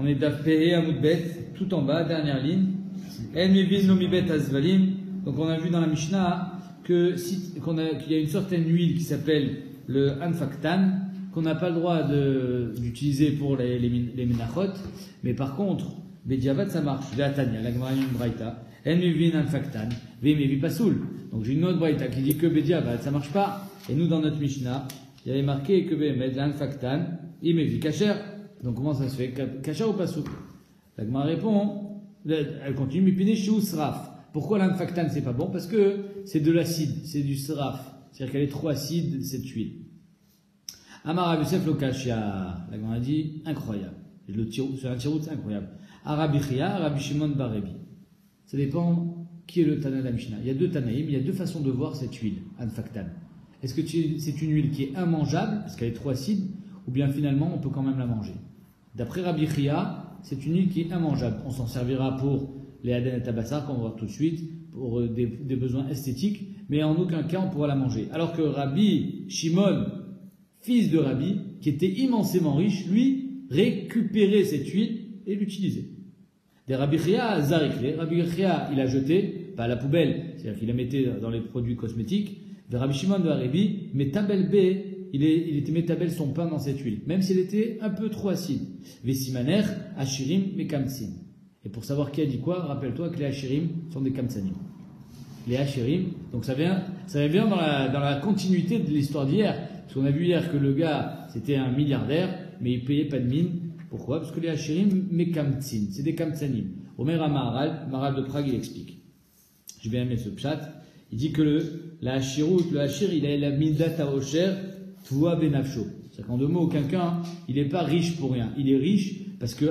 On est d'Afpé à Moudbet, tout en bas, dernière ligne. En mivin no mibet azvalim. Donc on a vu dans la Mishnah qu'il y a une certaine huile qui s'appelle le anfaktan, qu'on n'a pas le droit d'utiliser pour les menachot, mais par contre, bediavad ça marche. De Atania, la Gemara une braïta. En mivin anfaktan, ve mevi pasoul. Donc j'ai une autre braïta qui dit que bediavad ça marche pas. Et nous dans notre Mishnah, il y avait marqué que behemet l'anfaktan, il mevi kasher. Donc comment ça se fait? Kasher ou pasoul? La Gemara répond, elle continue, mipine chez sraf. Pourquoi l'anfaktan c'est pas bon? Parce que c'est de l'acide, c'est du sraf. C'est-à-dire qu'elle est trop acide, cette huile. Amar Rabbi Yosef lo kashia. La Gemara dit, incroyable. C'est un tirout, c'est incroyable. Arabi Chia, Rabbi Shimon bar Rebi. Ça dépend qui est le Tana de la Mishnah. Il y a deux Tanaïm, il y a deux façons de voir cette huile, anfaktan. Est-ce que c'est une huile qui est immangeable, parce qu'elle est trop acide, ou bien finalement on peut quand même la manger? D'après Rabbi Chia, c'est une huile qui est immangeable. On s'en servira pour les Aden et Tabassar, qu'on va voir tout de suite, pour des besoins esthétiques, mais en aucun cas on pourra la manger. Alors que Rabbi Shimon, fils de Rabbi, qui était immensément riche, lui, récupérait cette huile et l'utilisait. Des Rabbi Chia, Zarikle, Rabbi Chia, il a jeté, pas à la poubelle, c'est-à-dire qu'il la mettait dans les produits cosmétiques. De Rabbi Shimon de Rabbi, Metabel B, il était métabel son pain dans cette huile, même s'il était un peu trop acide. Vesimaner, Ashirim, Mekamtsin. Et pour savoir qui a dit quoi, rappelle-toi que les Ashirim sont des Kamtsanim. Les Ashirim, donc ça vient dans la continuité de l'histoire d'hier. Parce qu'on a vu hier que le gars, c'était un milliardaire, mais il payait pas de mine. Pourquoi? Parce que les Ashirim, Mekamtsin, c'est des Kamtsanim. Omer Maharal de Prague, il explique. J'ai bien aimé ce pshat. Il dit que le Ashir, il a la Mildat Aosher, Tvoa Benafsho. C'est-à-dire qu'en deux mots, quelqu'un, il n'est pas riche pour rien. Il est riche parce que,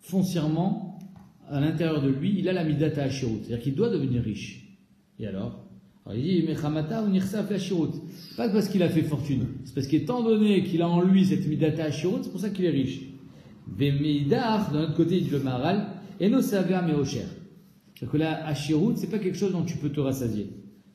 foncièrement, à l'intérieur de lui, il a la Mildat Ashirut. C'est-à-dire qu'il doit devenir riche. Et alors il dit, Mechamata ou Nirsaf Ashirut. C'est pas parce qu'il a fait fortune. C'est parce qu'étant donné qu'il a en lui cette Mildat Ashirut, c'est pour ça qu'il est riche. Vemeidar, d'un autre côté, il dit le Maharal, Eno Savea Meosher. C'est-à-dire que la Ashirut, c'est pas quelque chose dont tu peux te rassasier.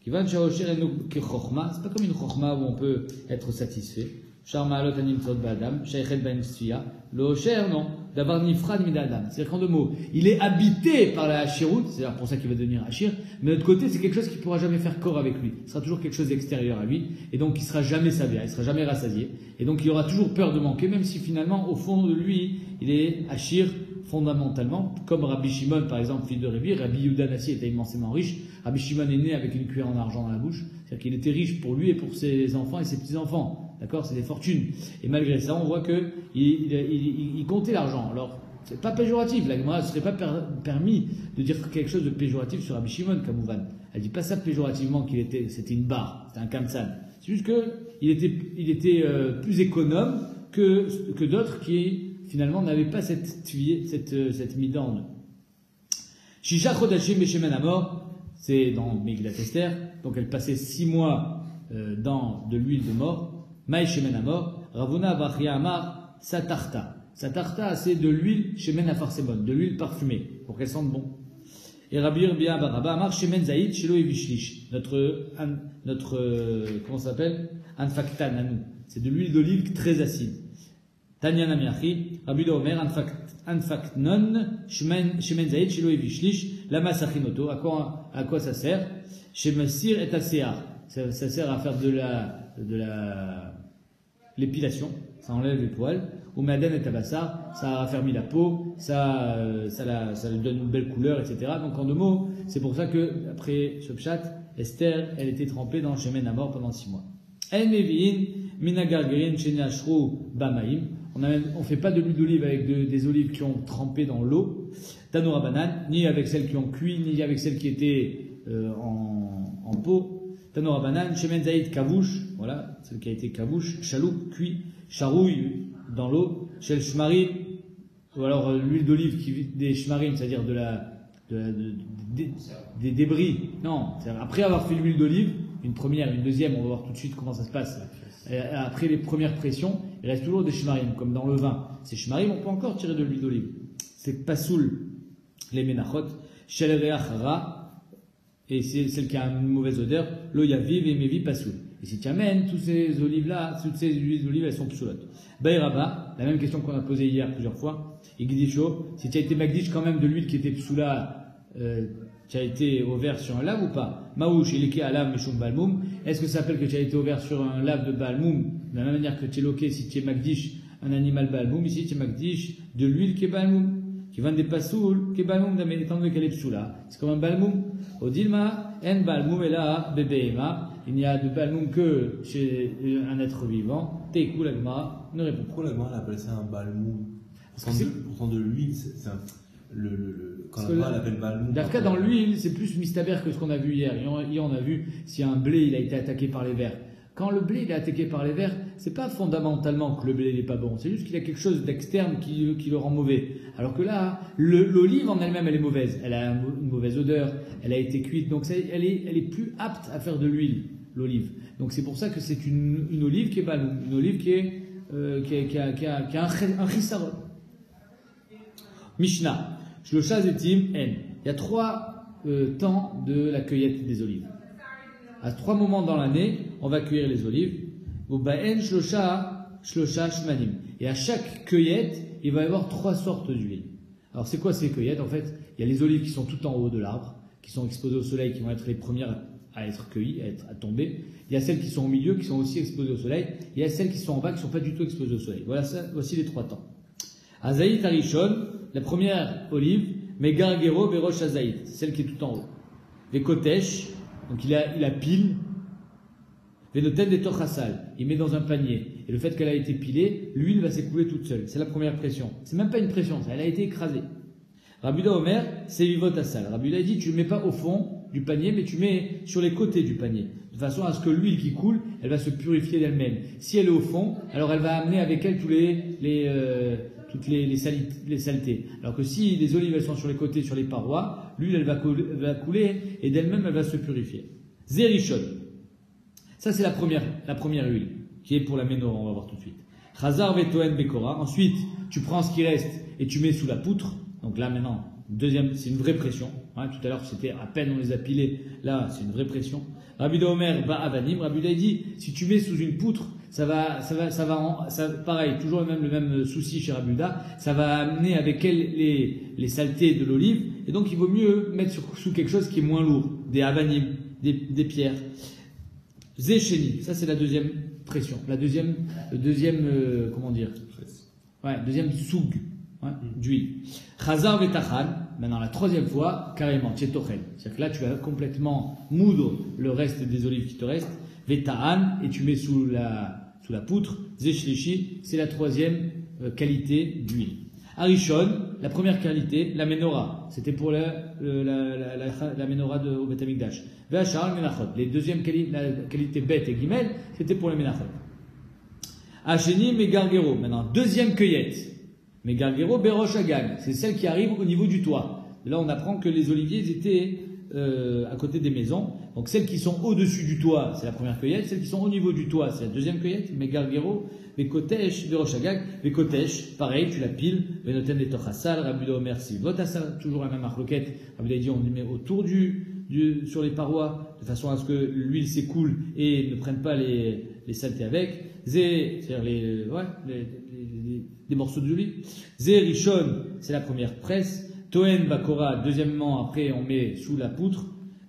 Kivan Shaosher Eno Kechokma, c'est pas comme une Chokma où on peut être satisfait. Sharma Alot Anim Tzod Badam, Shaichet Baim Sfia. Le Osher, non. D'avoir Nifrad Midadam. C'est-à-dire qu'en deux mots, il est habité par la Ashirut, c'est-à-dire pour ça qu'il va devenir Ashir, mais de l'autre côté, c'est quelque chose qui ne pourra jamais faire corps avec lui. Ce sera toujours quelque chose d'extérieur à lui, et donc il ne sera jamais savia, il ne sera jamais rassasié, et donc il aura toujours peur de manquer, même si finalement, au fond de lui, il est Ashir fondamentalement, comme Rabbi Shimon, par exemple, fils de Rabbi Yehuda Nassi était immensément riche. Rabbi Shimon est né avec une cuillère en argent dans la bouche, c'est-à-dire qu'il était riche pour lui et pour ses enfants et ses petits-enfants. D'accord, c'est des fortunes. Et malgré ça, on voit que il comptait l'argent. Alors, c'est pas péjoratif. La Gemara ne serait pas permis de dire quelque chose de péjoratif sur Rabbi Shimon Kamouvan. Elle dit pas ça péjorativement c'était une barre, c'était un kamsan. C'est juste que il était plus économe que d'autres qui finalement n'avaient pas cette mida en eux. Shisha Chodashim Beshemen Amor, c'est dans Megillat Esther. Donc elle passait 6 mois dans de l'huile de mort. Maï Shemen Amor, Ravuna Bachia Amar, Satarta. Satarta, c'est de l'huile Shemen Afarsemon, de l'huile parfumée, pour qu'elle sente bon. Et Rabbi Yerbia Baraba Amar, Shemen Zaïd, Shelo Evishlish. Notre comment ça s'appelle? Anfaktan, à nous. C'est de l'huile d'olive très acide. Tanya Namiachi, Rabbi Omer, Anfaknon, Shemen Zaïd, Shelo Evishlish, Lama Sachinoto. À quoi ça sert? Shemesir et Asear. Ça sert à faire de l'épilation, ça enlève les poils. Ou Maden et Tabassar, ça raffermit la peau, ça lui donne une belle couleur, etc. Donc en deux mots, c'est pour ça que après ce pshat, Esther, elle était trempée dans le Shemen Amor pendant 6 mois. En Mevi'in, Minagargerin, Sheneashru, Bamaim. On fait pas de l'huile d'olive avec des olives qui ont trempé dans l'eau. Tanora banane, ni avec celles qui ont cuit, ni avec celles qui étaient en pot. Tanora banane, Shemen Zaïd Kavouche, voilà, celle qui a été Kavouche, Chalouk, cuit, Charouille dans l'eau, Shel Shmarim, ou alors l'huile d'olive des Shmarim, c'est-à-dire des débris. Non, après avoir fait l'huile d'olive, une première, une deuxième, on va voir tout de suite comment ça se passe. Après les premières pressions, il reste toujours des Shmarim, comme dans le vin. Ces Shmarim, on peut encore tirer de l'huile d'olive. C'est Pasoul, les Menachot, Shel Reachara, et c'est celle qui a une mauvaise odeur, lo yaviv et mevi pasoul. Et si tu amènes tous ces olives-là, toutes ces huiles d'olive, elles sont psoulotes. Bayraba, la même question qu'on a posée hier plusieurs fois. Et Guidisho, si tu as été magdish quand même de l'huile qui était psoula, tu as été ouvert sur un lave ou pas? Maouch, il est à lave, mishum balmoum. Est-ce que ça s'appelle que tu as été ouvert sur un lave de balmoum, de la même manière que tu es loqué si tu es magdish un animal balmoum, ici tu es magdish de l'huile qui est balmoum, qui vend des passoul, qui est balmoum, étant donné qu'elle est psoula. C'est comme un balmoum. Odilma, en balmoum est là, bébéma. Il n'y a de balmoum que chez un être vivant. Teikou, la Gemara ne répond pas. Pourquoi la Gemara appelle ça un balmoum? Pourtant de l'huile, c'est un. Quand la Gemara l'appelle balmoum. D'Afka, dans l'huile, c'est plus mystère que ce qu'on a vu hier. Hier, on a vu si un blé il a été attaqué par les vers. Quand le blé il est attaqué par les vers, c'est pas fondamentalement que le blé n'est pas bon, c'est juste qu'il y a quelque chose d'externe qui le rend mauvais. Alors que là, l'olive en elle-même, elle est mauvaise. Elle a une mauvaise odeur, elle a été cuite, donc elle est plus apte à faire de l'huile, l'olive. Donc c'est pour ça que c'est une olive qui est balmoum, une olive qui a un chisaron. Mishnah, Shlosha Zetim En. Il y a 3 temps de la cueillette des olives. À 3 moments dans l'année, on va cueillir les olives. Shlosha Shmanim. Et à chaque cueillette, il va y avoir 3 sortes d'huile. Alors c'est quoi ces cueillettes? En fait, il y a les olives qui sont tout en haut de l'arbre, qui sont exposées au soleil, qui vont être les premières à être cueillies, à tomber. Il y a celles qui sont au milieu, qui sont aussi exposées au soleil. Il y a celles qui sont en bas, qui ne sont pas du tout exposées au soleil. Voici les 3 temps. Azaït Arishon, la première olive, Megargero Berosh Azaït, c'est celle qui est tout en haut. Vekotesh, donc il a pile. Venoten des Tochassal, il met dans un panier. Et le fait qu'elle a été pilée, l'huile va s'écouler toute seule. C'est la première pression. C'est même pas une pression, elle a été écrasée. Rabuda Omer, c'est Vivot Assal. Rabuda dit, tu ne mets pas au fond du panier, mais tu mets sur les côtés du panier. De façon à ce que l'huile qui coule, elle va se purifier d'elle-même. Si elle est au fond, alors elle va amener avec elle toutes les saletés. Alors que si les olives elles sont sur les côtés, sur les parois, l'huile elle va couler et d'elle-même elle va se purifier. Zerishon. Ça c'est la première huile qui est pour la menorah, on va voir tout de suite. Chazar vetoen bekora. Ensuite, tu prends ce qui reste et tu mets sous la poutre. Donc là maintenant, deuxième, c'est une vraie pression. Tout à l'heure c'était à peine on les a pilés. Là c'est une vraie pression. Rabbi Omer va avanim. Rabbi dit si tu mets sous une poutre, ça va pareil, toujours le même souci chez Rabuda, ça va amener avec elle les saletés de l'olive, et donc il vaut mieux mettre sous quelque chose qui est moins lourd, des avanim, des pierres. Zécheni, ça c'est la deuxième pression, deuxième soug, d'huile. Chazar vetachan, maintenant la troisième fois, carrément, tchetochen, c'est-à-dire que là tu vas complètement moudre le reste des olives qui te restent, Veta'an, et tu mets sous la poutre. Zeshlishi, c'est la troisième qualité d'huile. Arishon, la première qualité, la menorah. C'était pour la menorah au Beth Amikdash. Ve'achar, menachot. Les deuxièmes la qualité bête et guimel, c'était pour les menachot. Acheni, megargero. Maintenant, deuxième cueillette. Megargero, berosh agag. C'est celle qui arrive au niveau du toit. Là, on apprend que les oliviers étaient à côté des maisons. Donc celles qui sont au-dessus du toit, c'est la première cueillette. Celles qui sont au niveau du toit, c'est la deuxième cueillette. Megargero, Vekotesh, Beroshagag, Vekotesh, pareil, tu la piles. Venoten des Tochassal, Rabuda Omer, si Votassal, toujours la même marloquette. Rabuda dit on les met autour sur les parois, de façon à ce que l'huile s'écoule et ne prenne pas les saletés avec. Zé, c'est-à-dire des morceaux d'huile. Zé Rishon, c'est la première presse. Toen Bakora, deuxièmement, après on met sous la poutre.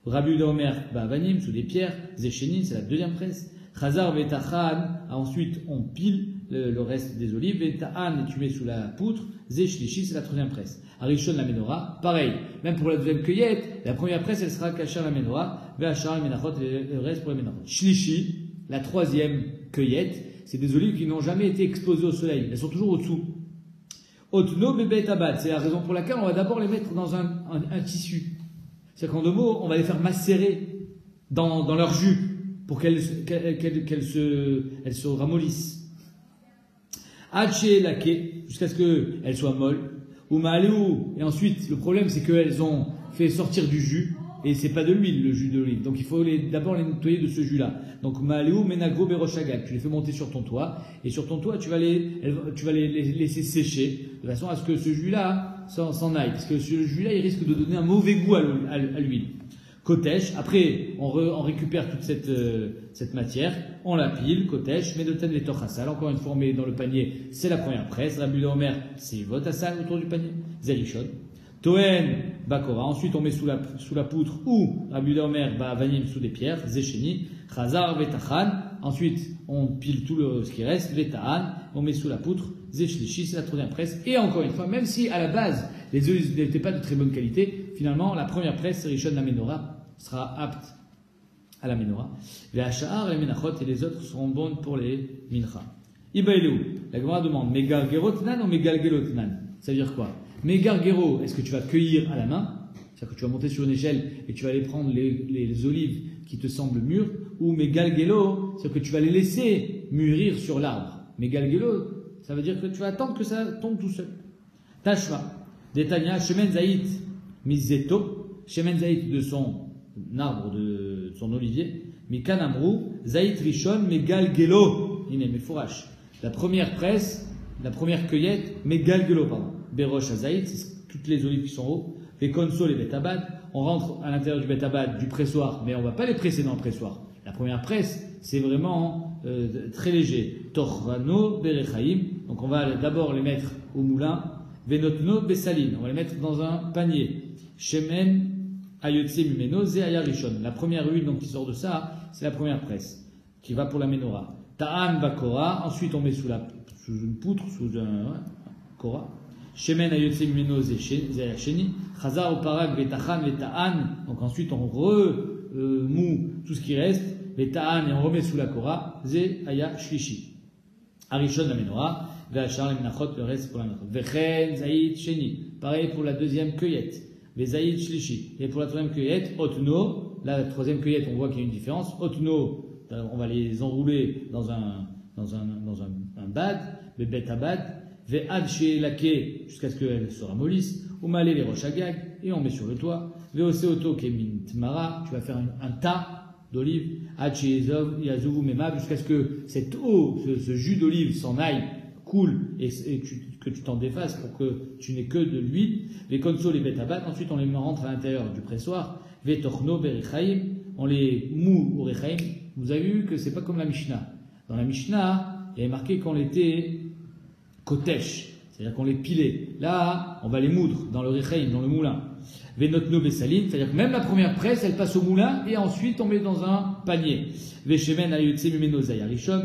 Rabbi Omer Bavanim, sous des pierres. Zéchénine, c'est la deuxième presse. Chazar Vetachan, ensuite on pile le reste des olives. Veta'an, et tu mets sous la poutre. Zéchlichi, c'est la troisième presse. Arishon, la menorah, pareil. Même pour la deuxième cueillette, la première presse elle sera cachée à la menorah. Ve'achar, menachot, le reste pour les menachot. Shlichi, la troisième cueillette, c'est des olives qui n'ont jamais été exposées au soleil. Elles sont toujours au-dessous. Otno bebet abad, c'est la raison pour laquelle on va d'abord les mettre dans un tissu. C'est-à-dire qu'en 2 mots, on va les faire macérer dans leur jus pour qu'elles se ramollissent. Hache lake, jusqu'à ce qu'elles soient molles. Ou ma'aleu, et ensuite, le problème c'est qu'elles ont fait sortir du jus, et c'est pas de l'huile, le jus d'olive. Donc il faut d'abord les nettoyer de ce jus-là. Donc ma'aleu menagro beroshagak, tu les fais monter sur ton toit, et sur ton toit tu vas les laisser sécher, de façon à ce que ce jus-là s'en aille. Parce que ce jus-là, il risque de donner un mauvais goût à l'huile. Kotesh, après on récupère toute cette matière, on la pile, Kotesh, met de ten les tochasal, encore une fois on met dans le panier, c'est la première presse, Rabbi Omer, c'est votasal autour du panier, Zerishon. Toen, Bakora, ensuite on met sous la poutre, ou Rabbi Omer, Vanim sous des pierres, Zecheni, Chazar, Vetachan, ensuite on pile tout ce qui reste, Vetaan, on met sous la poutre, Zechlishi, c'est la troisième presse, et encore une fois, même si à la base les œufs n'étaient pas de très bonne qualité, finalement la première presse, c'est Rishon la Menorah, sera apte à la menorah. Les hachar, les menachot et les autres seront bonnes pour les mincha. Ibaïlou, la Gemara demande Megargerotnan ou Megalgelotnan? Ça veut dire quoi? Megargero, est-ce que tu vas cueillir à la main? C'est-à-dire que tu vas monter sur une échelle et tu vas aller prendre les olives qui te semblent mûres, ou Megalgelo, c'est-à-dire que tu vas les laisser mûrir sur l'arbre. Megalgelo, ça veut dire que tu vas attendre que ça tombe tout seul. Tashma, Detania, Shemen Zaït, Mizeto, Shemen Zaït de son arbre de son olivier, Mikan Amrou, Zaït Rishon, Megal Gelo, Mefourash. La première presse, la première cueillette, Megal Gelo, pardon. Berosh Zaït, c'est toutes les olives qui sont hauts. Vekonso, les betabad. On rentre à l'intérieur du betabad, du pressoir, mais on ne va pas les presser dans le pressoir. La première presse, c'est vraiment très léger. Torrano, Berechaim. Donc on va d'abord les mettre au moulin. Venotno, Bessaline. On va les mettre dans un panier. Shemen, Ayotse Mimeno, Zeaya Rishon. La première huile donc, qui sort de ça, c'est la première presse, qui va pour la menorah. Ta'an Bakora, ensuite on met sous une poutre, sous un Kora. Shemen Ayotse Mimeno, Zeaya Sheni. Chazar Oparag, Vetachan, Veta'an. Donc ensuite on remou tout ce qui reste, Veta'an, et on remet sous la Kora, Zeaya Shlishi. Arishon la menorah, Ve'achar le menachot, le reste pour la menorah. Vechen Zaït Sheni. Pareil pour la deuxième cueillette. Vezaïd Shlishi. Et pour la troisième cueillette, Otno, la troisième cueillette, on voit qu'il y a une différence. Otno, on va les enrouler dans un bad, Bebet Abad, Ve'ad Sheelake, jusqu'à ce qu'elles se ramollissent, Umale les roches agag, et on met sur le toit, Veoseoto Kemin Tmara, tu vas faire un tas d'olives, Ad Sheezov Yazuvu Mema, jusqu'à ce que cette eau, ce jus d'olive s'en aille, coule, et que tu t'en défasses pour que tu n'aies que de l'huile. Les consoles, les bêtabat, ensuite on les rentre à l'intérieur du pressoir. Vetorno, berichaim, on les moue au rechaim. Vous avez vu que c'est pas comme la Mishnah. Dans la Mishnah, il y avait marqué qu'on était kotesh, c'est-à-dire qu'on les pilait. Là, on va les moudre dans le rechaim, dans le moulin. Venotno, besaline, c'est-à-dire que même la première presse, elle passe au moulin et ensuite on met dans un panier. Veshemen, ayotse, mimeno, zayarishon.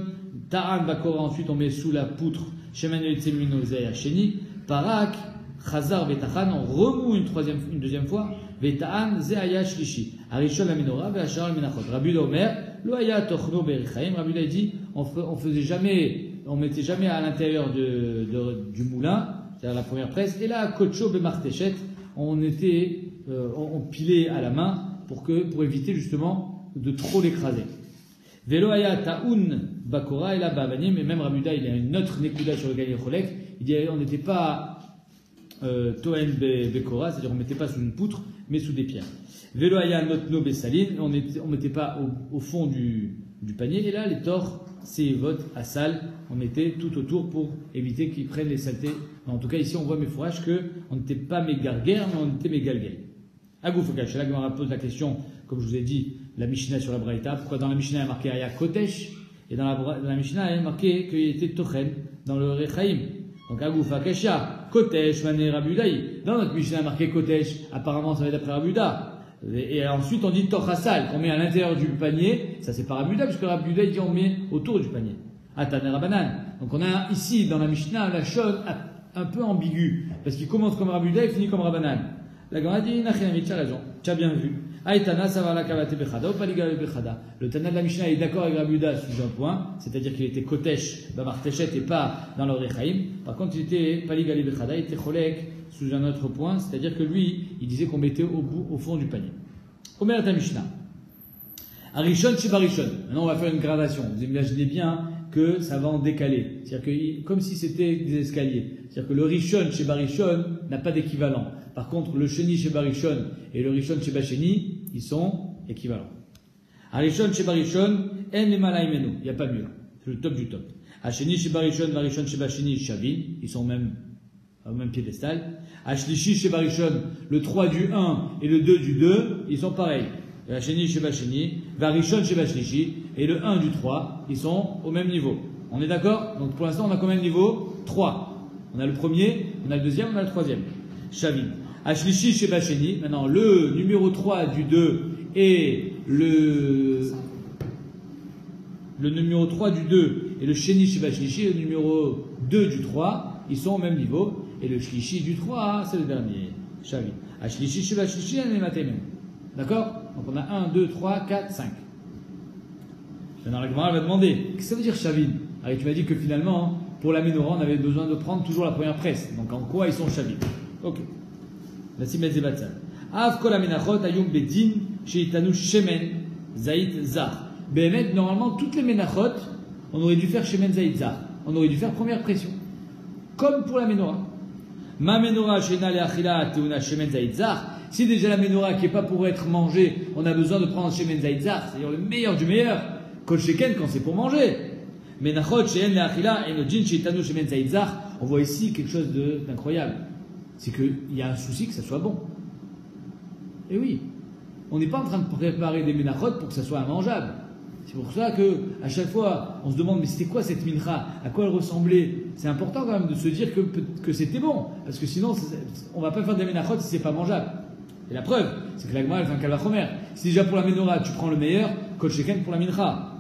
Ta'an Bakora, ensuite on met sous la poutre Shemen Yotzem Minozeh Sheni, Parak, Chazar Vetachan, on remoue une deuxième fois, Veta'an Zeaya Shlishi, Arishon la menorah, Ve'achar le menachot. Rabbi Omer, Loaya Tochno Berichaim, Rabbi a dit, on mettait jamais à l'intérieur du moulin, c'est-à-dire la première presse, et là, Kocho Bemartechet, on pilait à la main pour éviter justement de trop l'écraser. Veloaya Ta'un Bakora et la Bavanim, mais même Rabuda, il y a une autre Nekuda sur le Galil Cholek. Il dit on n'était pas Toen Bekora, c'est-à-dire on ne mettait pas sous une poutre, mais sous des pierres. Veloaya Notno Bessaline, on ne mettait pas au fond du panier. Et là, les torts, c'est vote à salle, on mettait tout autour pour éviter qu'ils prennent les saletés. En tout cas, ici, on voit mes fourrages qu'on n'était pas mégarguer, mais on était mégalguer. Agoufokash, là, Gemara pose la question, comme je vous ai dit, la Mishnah sur la Braïta. Pourquoi dans la Mishnah, il y a marqué Aya Kotesh, et dans la Mishnah, il y a marqué qu'il était Tochen, dans le Rechaim. Donc, Agoufokash, Kotesh, Mané Rabudaï. Dans notre Mishnah, il y a marqué Kotesh, apparemment, ça va être après Rabuda. Et ensuite, on dit Tochasal, qu'on met à l'intérieur du panier. Ça, c'est pas Rabuda, puisque Rabuda, il dit on met autour du panier. Atane Rabanan. Donc, on a ici, dans la Mishnah, la chose un peu ambiguë, parce qu'il commence comme Rabuda et finit comme Rabanan. La Gemara dit, Nachinami, tu as raison, tu as bien vu. Aïtana, ça va la kavate bechada, ou paligal bechada. Le Tana de la Mishnah est d'accord avec Rabuda sous un point, c'est-à-dire qu'il était kotesh, bamartechet et pas dans le rechaim. Par contre, il était paligal bechada, il était cholek sous un autre point, c'est-à-dire que lui, il disait qu'on mettait au fond du panier. Omer ta Mishnah. Arishon chez Barishon. Maintenant, on va faire une gradation. Vous imaginez bien que ça va en décaler. C'est-à-dire que, comme si c'était des escaliers. C'est-à-dire que le Rishon chez Barishon n'a pas d'équivalent. Par contre, le Sheni chez Barishon et le Rishon chez Basheni, ils sont équivalents. Arishon chez Barishon, en le malaimenu. Il n'y a pas mieux. C'est le top du top. Asheni chez Barishon, Barishon chez Basheni, Shavin. Ils sont au même piédestal. Ashlishi chez Barishon, le 3 du 1 et le 2 du 2, ils sont pareils. Hacheni Sheba Sheni, Varishon Sheba Shlishi, et le 1 du 3, ils sont au même niveau. On est d'accord? Donc pour l'instant, on a combien de niveaux? 3. On a le premier, on a le deuxième, on a le troisième. Shavin. Ashlishi Sheba Sheni, maintenant le numéro 3 du 2 et le numéro 3 du 2 et le Sheni Sheba Shlishi, le numéro 2 du 3, ils sont au même niveau. Et le Shlishi du 3, c'est le dernier. Shavin. Ashlishi Sheba Shlishi, d'accord? Donc on a 1, 2, 3, 4, 5. Maintenant la Gemara va demander, qu'est-ce que ça veut dire Shavin? Alors tu m'as dit que finalement, pour la Ménorah, on avait besoin de prendre toujours la première presse. Donc en quoi ils sont Shavin? Ok. La Simet Zebatzal. Av kol amenachot ayum bedin sheitanu shemen zaït zar. Behemet, normalement, toutes les menachot, on aurait dû faire shemen zaït zar. On aurait dû faire première pression. Comme pour la Ménorah. Ma Ménorah shena leachila teuna shemen zaït zar. Si déjà la Ménorah qui n'est pas pour être mangée, on a besoin de prendre shemen zaït zar, c'est-à-dire le meilleur du meilleur. Kol sheken quand c'est pour manger. Menachot she'en leachila enojin sheitanu shemen zaït zar. On voit ici quelque chose d'incroyable. C'est qu'il y a un souci que ça soit bon. Et oui, on n'est pas en train de préparer des menachot pour que ça soit immangeable. C'est pour ça que à chaque fois, on se demande mais c'était quoi cette mincha? À quoi elle ressemblait? C'est important quand même de se dire que c'était bon, parce que sinon on va pas faire des menachot si c'est pas mangeable. Et la preuve, c'est que la Gemara elle fait un kalvachomer. Si déjà pour la menorah tu prends le meilleur, kol sheken pour la mincha.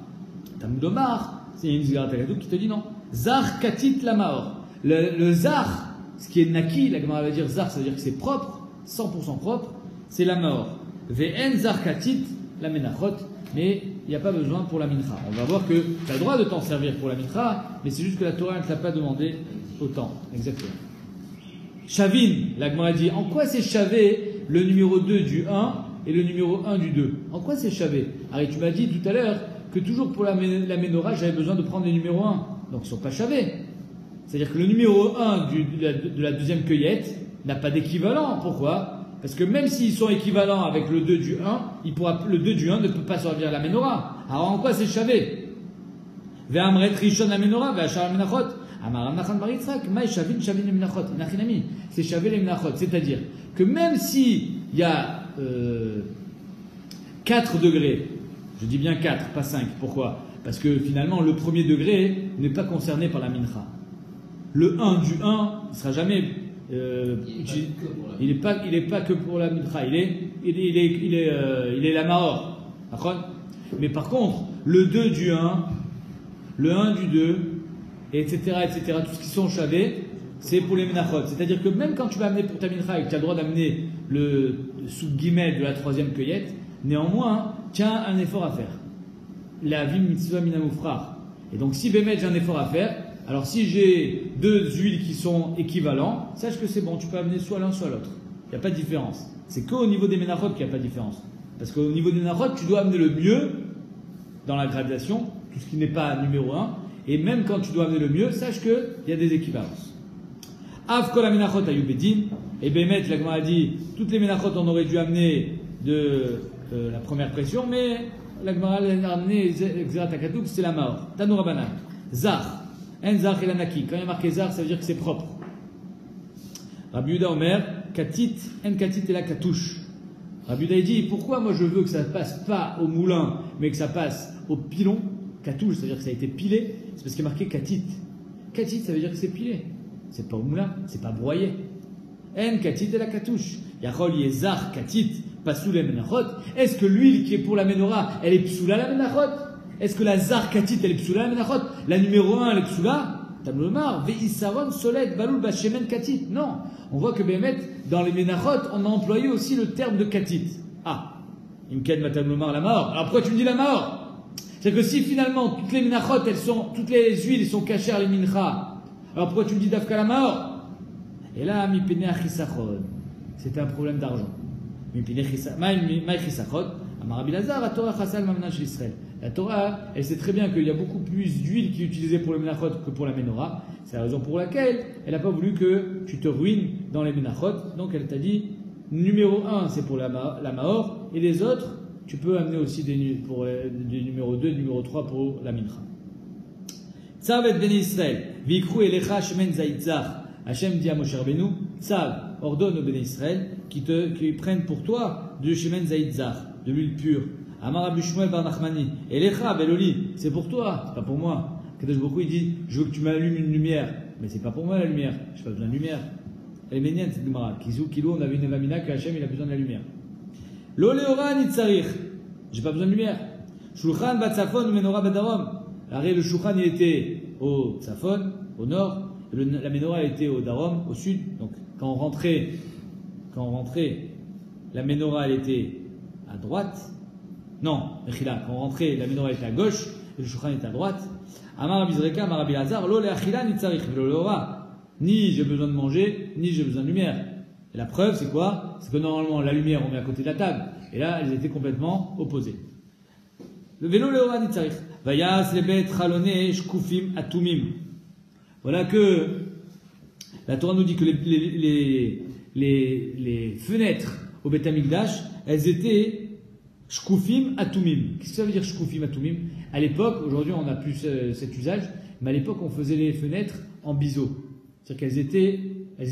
Talmud Omar, c'est une Zigara Tagadouk qui te dit non. Zar katit la maor. Le zar, ce qui est naki, la Gemara va dire zar, ça veut dire que c'est propre, 100% propre, c'est la mort. Ve'en zar katit la menachot, mais il n'y a pas besoin pour la mincha. On va voir que tu as le droit de t'en servir pour la mincha, mais c'est juste que la Torah ne te l'a pas demandé autant. Exactement. Shavin, la Gemara dit, en quoi c'est chavé le numéro 2 du 1 et le numéro 1 du 2? En quoi c'est chavé? Alors tu m'as dit tout à l'heure que toujours pour la menorah, j'avais besoin de prendre les numéros 1. Donc ils ne sont pas chavés. C'est-à-dire que le numéro 1 de la deuxième cueillette n'a pas d'équivalent. Pourquoi? Parce que même s'ils sont équivalents avec le 2 du 1, le 2 du 1 ne peut pas servir à la menorah. Alors en quoi c'est chavé? Ve'amret rishon la menorah, ve'achar la menachot. Amaram nachan bar Yitzhak, maï shavin shavin les menachot. Nachinami, c'est chavé les menachot. C'est-à-dire que même s'il y a 4 degrés, je dis bien 4, pas 5. Pourquoi? Parce que finalement le premier degré n'est pas concerné par la mincha. Le 1 du 1 ne sera jamais il n'est pas que pour la mincha, il est la maor. Mais par contre, le 2 du 1, le 1 du 2, etc., tout ce qui sont chavés, c'est pour les menachot. C'est-à-dire que même quand tu vas amener pour ta mincha et que tu as le droit d'amener le sous-guillemets de la troisième cueillette, néanmoins, tu as un effort à faire. La vim mitzvah minamoufrar. Et donc, si bémet, j'ai un effort à faire, alors si j'ai 2 huiles qui sont équivalents, sache que c'est bon, tu peux amener soit l'un soit l'autre. Il n'y a pas de différence. C'est qu'au niveau des menachot qu'il n'y a pas de différence. Parce qu'au niveau des menachot, tu dois amener le mieux dans la gradation, tout ce qui n'est pas numéro 1. Et même quand tu dois amener le mieux, sache qu'il y a des équivalences. Av kol menachot ayubedin. Et bémet, la Gemara a dit, toutes les menachot on aurait dû amener de la première pression, mais la Gemara a amené Xerat HaKadouk, c'est la mort. Tanou Rabanan. Zar. En zar elanaki. Quand il y a marqué zar, ça veut dire que c'est propre. Rabbi Yehuda Omer, katit, en katit et la katouche. Rabbi Yehuda dit, pourquoi moi je veux que ça passe pas au moulin, mais que ça passe au pilon? Katouche, ça veut dire que ça a été pilé. C'est parce qu'il y a marqué katit. Katit, ça veut dire que c'est pilé. C'est pas au moulin, c'est pas broyé. En katit et la katouche. Yachol yezar katit, pas sous les menachot. Est-ce que l'huile qui est pour la menorah, elle est psoula la menachot? Est-ce que la zar katit, elle est psoula la menachot? La numéro 1, elle est psoula? Tablomar, ve'isaron solet balul bashemen katit. Non. On voit que Bémet, dans les menachot, on a employé aussi le terme de katit. Ah. Imken matamlomar la mort. Alors pourquoi tu me dis la mort? C'est que si finalement toutes les menachot, toutes les huiles sont cachères les mincha, alors pourquoi tu me dis d'afka la mort? Et là, mi pene achisachon. C'était un problème d'argent. Mi pene achisachon. Amarabi Lazar, la Torah chassal mamna chez Israël. La Torah, elle sait très bien qu'il y a beaucoup plus d'huile qui est utilisée pour les menachot que pour la menorah. C'est la raison pour laquelle elle n'a pas voulu que tu te ruines dans les menachot. Donc elle t'a dit, numéro 1 c'est pour la maor, et les autres, tu peux amener aussi des numéro 2, numéro 3 pour la mincha. Tzav et ben Israël, vikrou elecha shemen zaitzar. Hachem dit à Moshe Rabbeinu, Tzav, ordonne aux ben Israël qui prennent pour toi du shemen zaitzar. de l'huile pure. Amar Rabbi Shmuel bar Nachmani, Elecha Beloli, c'est pour toi, c'est pas pour moi. Kadosh Baruch Hu, il dit, je veux que tu m'allumes une lumière, mais c'est pas pour moi la lumière, j'ai pas besoin de lumière. Elle est ménienne cette Gemara. Kilo, on avait une Evamina que Hachem il a besoin de la lumière. Lo Leora Nitzarich, j'ai pas besoin de lumière. Shulchan Batzafon ou Menorah Badarom. Le Shulchan il était au Tzafon, au nord, et la Menorah était au Darom, au sud. Donc quand on rentrait, la Menorah elle était à droite. Non, Mechila, quand on rentrait, la Menorah était à gauche, et le Shulchan était à droite. Amar Rabbi Zreka, Amar Rabbi Lazar, Lo Leachila Nitzarich, Lo Leora. Ni j'ai besoin de manger, ni j'ai besoin de lumière. Et la preuve, c'est quoi? C'est que normalement, la lumière, on met à côté de la table. Et là, elles étaient complètement opposées. Le vélo Leora Nitzarich. Vayas lebet chalone shkufim atumim. Voilà que la Torah nous dit que les fenêtres au Beth Amikdash, elles étaient shkufim atumim. Qu'est-ce que ça veut dire shkufim atumim? À l'époque, aujourd'hui on n'a plus cet usage, mais à l'époque on faisait les fenêtres en biseau. C'est-à-dire qu'elles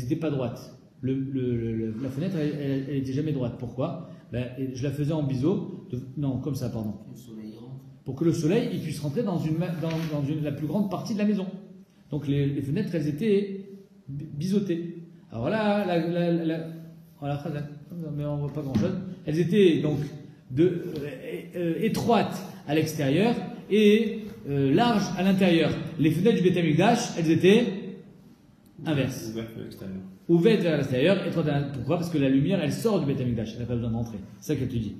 étaient pas droites. La fenêtre, elle était jamais droite. Pourquoi? Je la faisais en biseau. Non, comme ça, pardon. Pour que le soleil il puisse rentrer dans la plus grande partie de la maison. Donc les fenêtres, elles étaient biseautées. Alors là, mais on voit pas grand-chose. Elles étaient donc étroites à l'extérieur et larges à l'intérieur. Les fenêtres du Beth Amikdash, elles étaient inverse. Ouverte vers l'extérieur. Ouverte vers l'extérieur, étroite à l'intérieur. Pourquoi? Parce que la lumière, elle sort du Beth Amikdash. Elle n'a pas besoin d'entrer. C'est ça qu'elle te dit.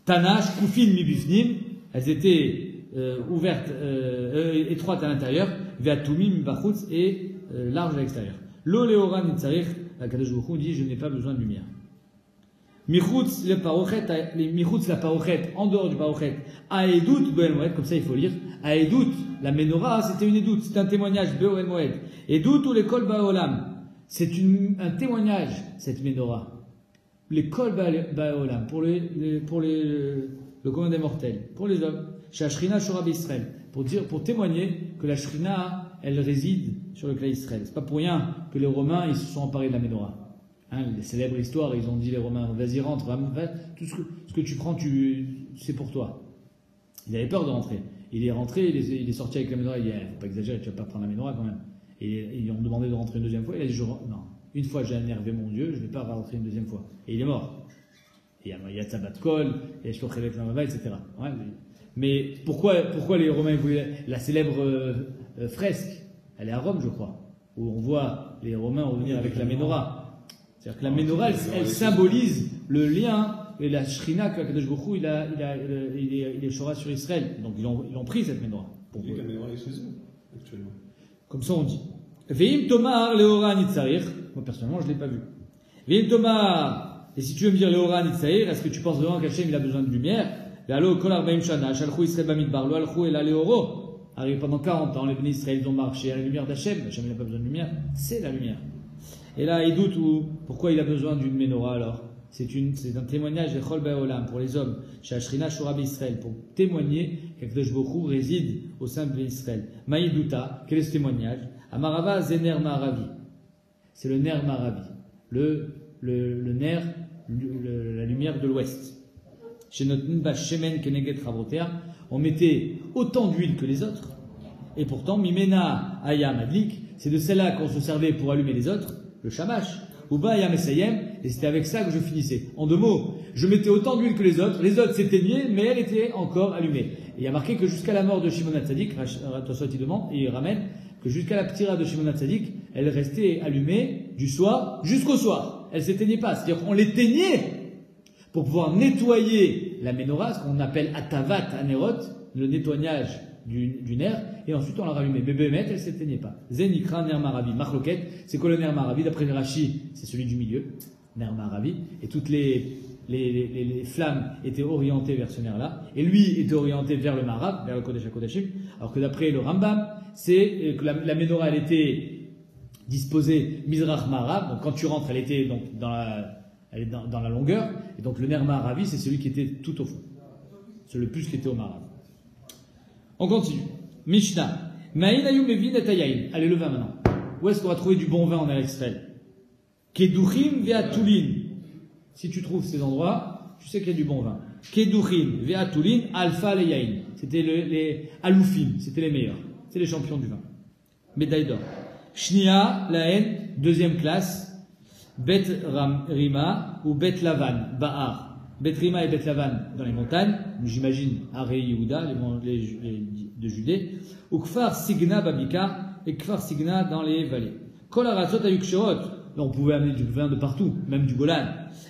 Tanash, Kufin, Mibifnim, elles étaient ouvertes, étroites à l'intérieur, Veatumim, Bachutz, et larges à l'extérieur. Lo Leora Nitzarich, la Kadosh Baruch Hu dit, je n'ai pas besoin de lumière. Michutz, la parochet, en dehors du parochet, Aedut, Be'el Moed, comme ça il faut lire. Aedut, la menorah, c'était une édoute, c'est un témoignage, Be'el Moed. Edut ou l'école Baolam, c'est un témoignage, cette menorah. L'école Baolam, pour le commun des mortels, pour les hommes, chez Ashrina Shorab Israël, pour témoigner que la Shrina, elle réside sur le clan Israël. C'est pas pour rien que les Romains, ils se sont emparés de la menorah. Hein, les célèbres histoires, ils ont dit les Romains, vas-y rentre, tout ce que tu prends, c'est pour toi. Il avait peur de rentrer. Il est rentré, il est sorti avec la menorah, il dit, faut pas exagérer, tu vas pas prendre la menorah quand même. Et ils ont demandé de rentrer une deuxième fois, il a dit, non, une fois j'ai énervé mon Dieu, je ne vais pas rentrer une deuxième fois. Et il est mort. Et il y a Tzabat Kol, et Shlochelet Lamava, etc. Ouais, mais pourquoi les Romains voulaient la célèbre fresque? Elle est à Rome, je crois, où on voit les Romains revenir avec la menorah. C'est-à-dire que la menorah, elle symbolise le lien et la shrina que Kadosh Baruch Hu, il est shora sur Israël. Donc ils ont pris cette menorah. Pour la menorah est chez eux, actuellement. Comme ça on dit. Veim Tomar Leora Nitzarich. Moi personnellement, je ne l'ai pas vu. Veim Tomar. Et si tu veux me dire Leora Nitzarich, est-ce que tu penses vraiment qu'Hachem il a besoin de lumière? Ve'alo kol arba'im shana, shalchu Israël bamidbar, lo alchu ela leoro. Arrivé pendant 40 ans, les bénis Israël ont marché à la lumière d'Hachem. Hachem il n'a pas besoin de lumière, c'est la lumière. Et là, il doute pourquoi il a besoin d'une menorah alors? C'est un témoignage de Chol Ba'olam pour les hommes, chez Ashrina Shorab Israël, pour témoigner qu'Akadosh Baruch Hu réside au sein de l'Israël. Maïdouta, quel est ce témoignage? Amarava Zener Maravi. C'est le nerf Maravi, le nerf, la lumière de l'ouest. Chez notre Nba Shemen Keneget Chavotea, on mettait autant d'huile que les autres, et pourtant, Mimena Aya Madlik, c'est de celle-là qu'on se servait pour allumer les autres, le shamash, Uba Aya Mesayem, et c'était avec ça que je finissais. En 2 mots, je mettais autant d'huile que les autres s'éteignaient, mais elle était encore allumée. Et il y a marqué que jusqu'à la mort de Shimon HaTzadik, Tosfot il demande, et il ramène, que jusqu'à la ptira de Shimon HaTzadik, elle restait allumée du soir jusqu'au soir. Elle s'éteignait pas. C'est-à-dire qu'on l'éteignait pour pouvoir nettoyer la menorah, ce qu'on appelle Atavat Anerot, le nettoyage du nerf, et ensuite on l'a rallumé. Bébemet, elle ne s'éteignait pas. Zenikra, Ner Maravi, Machloket, c'est quoi le Ner Maravi? D'après le Rashi, c'est celui du milieu, Ner Maravi, et toutes les flammes étaient orientées vers ce nerf-là, et lui était orienté vers le Marav, vers le Kodesh HaKodashim, alors que d'après le Rambam, c'est que la menorah, elle était disposée Mizrach Marav, donc quand tu rentres, elle était donc dans la longueur, et donc le Ner Maravi, c'est celui qui était tout au fond. C'est le plus qui était au Marav. On continue. Mishnah. Ma'inayum mevin et ayayin. Allez, le vin maintenant. Où est-ce qu'on va trouver du bon vin en Israël? Keduchim ve'atulin. Si tu trouves ces endroits, tu sais qu'il y a du bon vin. Keduchin, Ve'atulin, Alpha, les Yain. C'était les Aloufim, c'était les meilleurs. C'était les champions du vin. Médaille d'or. Shnia, la haine, deuxième classe. Bet Rima ou Bet Lavan, Bahar. Bet Rima et Bet Lavan dans les montagnes, j'imagine Arei Yehuda, les de Judée. Ou Kfar Signa Babika et Kfar Signa dans les vallées. Kol Aratzot Ayukshorot. On pouvait amener du vin de partout, même du Golan.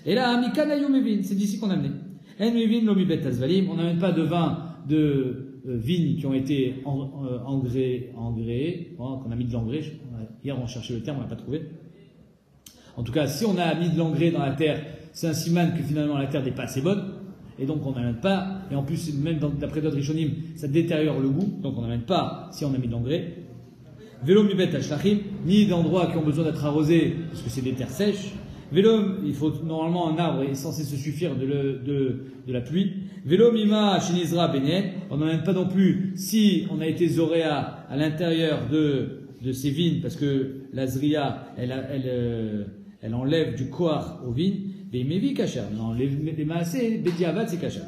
Et là, Amikan Ayumevin, c'est d'ici qu'on a amené. En Mevin Lomi Bet Azvalim, on n'amène pas de vin de vignes qui ont été engrais, qu'on a mis de l'engrais. Hier on cherchait le terme, on l'a pas trouvé. En tout cas, si on a mis de l'engrais dans la terre, c'est un siman que finalement la terre n'est pas assez bonne, et donc on n'amène pas, et en plus, même d'après d'autres Rishonim, ça détériore le goût, donc on n'amène pas si on a mis de l'engrais. Vélo mibet ashlachim, ni d'endroits qui ont besoin d'être arrosés, parce que c'est des terres sèches. Vélo, il faut normalement un arbre est censé se suffire de la pluie. Vélo mima shinizra benen, on n'amène pas non plus si on a été zoréa à l'intérieur de ces vignes, parce que la zria, elle enlève du koar aux vignes. Les mevi kasher. Non, les maasé, bediavad, c'est kasher.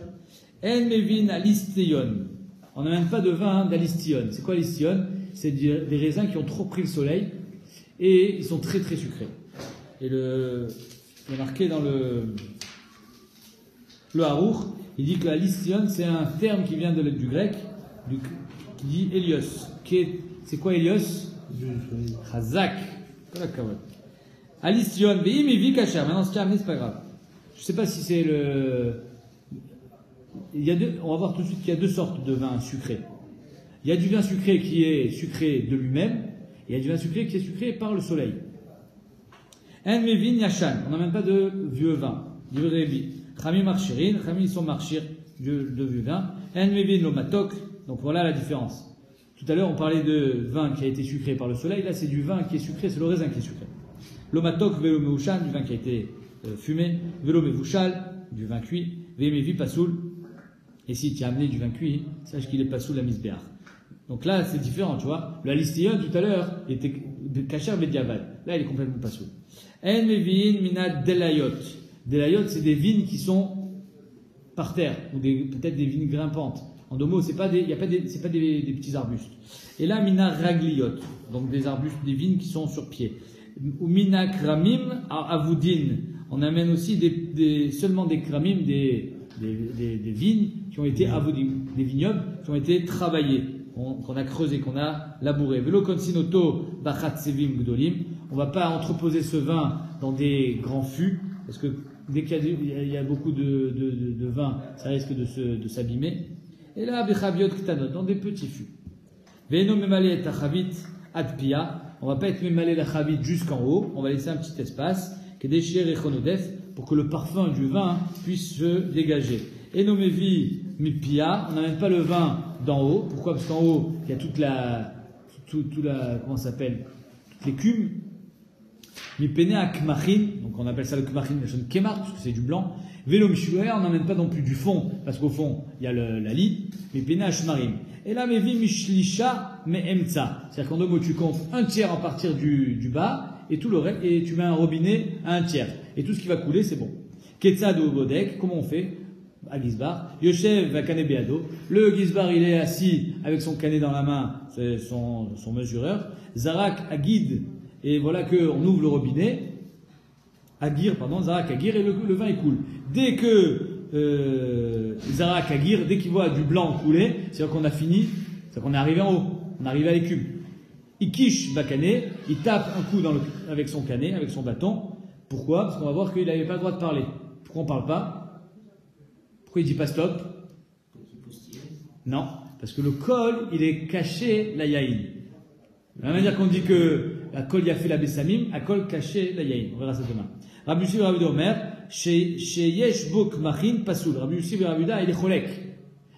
En mevin alistiyon. On n'amène pas de vin d'alistiyon. C'est quoi alistiyon? C'est des raisins qui ont trop pris le soleil et ils sont très très sucrés. Et il est marqué dans le Harour, il dit que l'alistiyon, c'est un terme qui vient du grec, qui dit Hélios. C'est quoi Hélios? Chazak. Voilà, kavod. Alistiyon, Beim et Vikachar. Maintenant, ce qui a amené, c'est pas grave. Je sais pas si c'est on va voir tout de suite qu'il y a deux sortes de vins sucrés. Il y a du vin sucré qui est sucré de lui-même, et il y a du vin sucré qui est sucré par le soleil. En Mevin Yashan. On n'amène pas de vieux vin. Du Rébi. Chami Marchirin. Chami sont marchir de vieux vin. En Mevin Lomatok. Donc voilà la différence. Tout à l'heure, on parlait de vin qui a été sucré par le soleil. Là, c'est du vin qui est sucré, c'est le raisin qui est sucré. Lomatok velo meushan, du vin qui a été fumé. Velo mevushal, du vin cuit. Vemevi pasoul. Et si tu as amené du vin cuit, sache qu'il est pasoul à misbéar. Donc là, c'est différent, tu vois. Le alistiyon, tout à l'heure, il était de kasher bediavad. Là, il est complètement pasoul. En mevin minad delayot. Delayot, c'est des vignes qui sont par terre, ou peut-être des vignes grimpantes. En deux mots, c'est pas des petits arbustes. Et là, mina ragliot, donc des arbustes, des vignes qui sont sur pied. Ou mina kramim avoudin. On amène aussi seulement des kramim, des vignes qui ont été avoudim, des vignobles qui ont été travaillés, qu'on a creusé, qu'on a labouré. Velo konsinoto bachat sevim gdolim. On va pas entreposer ce vin dans des grands fûts, parce que dès qu'il y a beaucoup de vin, ça risque de s'abîmer. Et là, bechaviot ktanot, dans des petits fûts. Ve'eno memalé et tachavit adpia. On va pas être memalé la chavit jusqu'en haut. On va laisser un petit espace, kedeshir et chonodef, pour que le parfum du vin puisse se dégager. Eno mevi mipia. On n'amène pas le vin d'en haut. Pourquoi? Parce qu'en haut, il y a toute la, comment ça s'appelle? Toute l'écume. Mipene à kmachin. Donc on appelle ça le kmachin, la chaîne kemar, parce que c'est du blanc. Vélo mishuer, on n'emmène pas non plus du fond, parce qu'au fond, il y a la lie, mais pena shmarim. Et là, mevi mishlisha me emtsa. C'est-à-dire qu'en deux mots, tu comptes un tiers en partir du bas, et tout le reste, et tu mets un robinet à un tiers. Et tout ce qui va couler, c'est bon. Ketzad ou bodek, comment on fait? À Gizbar. Yoshev va canet beado. Le Gizbar, il est assis avec son canet dans la main, c'est son mesureur. Zarak agid, et voilà qu'on ouvre le robinet. Zarak Agir, et le vin il coule. Dès que Zarak Agir, dès qu'il voit du blanc couler, c'est-à-dire qu'on a fini, c'est-à-dire qu'on est arrivé en haut, on est arrivé à l'écume. Il quiche Bakané, il tape un coup avec son canet, avec son bâton. Pourquoi? Parce qu'on va voir qu'il n'avait pas le droit de parler. Pourquoi on ne parle pas? Pourquoi il ne dit pas stop? Non, parce que le kol, il est caché la yaïn. De la même manière qu'on dit que la kol y a fait la bessamim, à kol caché la yaïn. On verra ça demain. Rabbi Yossi Rabbi Omer, chez Yesh Bok Machin Pasoul. Rabbi Yossi Rabbi il est cholek.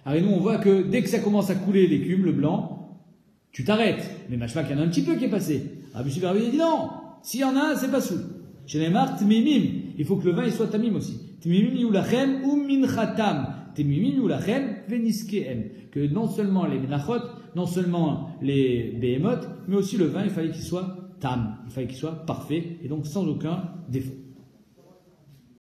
Alors nous on voit que dès que ça commence à couler l'écume, le blanc, tu t'arrêtes. Mais machma qu'il y en a un petit peu qui est passé. Rabbi Yossi Rabbi dit non, s'il y en a un, c'est Pasoul. Chez Neymar, Tmimim. Il faut que le vin il soit tamim aussi. Tmimim yulachem ou minchatam. Tmimim yulachem veniskeem. Que non seulement les menachot, non seulement les behemoth, mais aussi le vin, il fallait qu'il soit tam. Il fallait qu'il soit parfait et donc sans aucun défaut.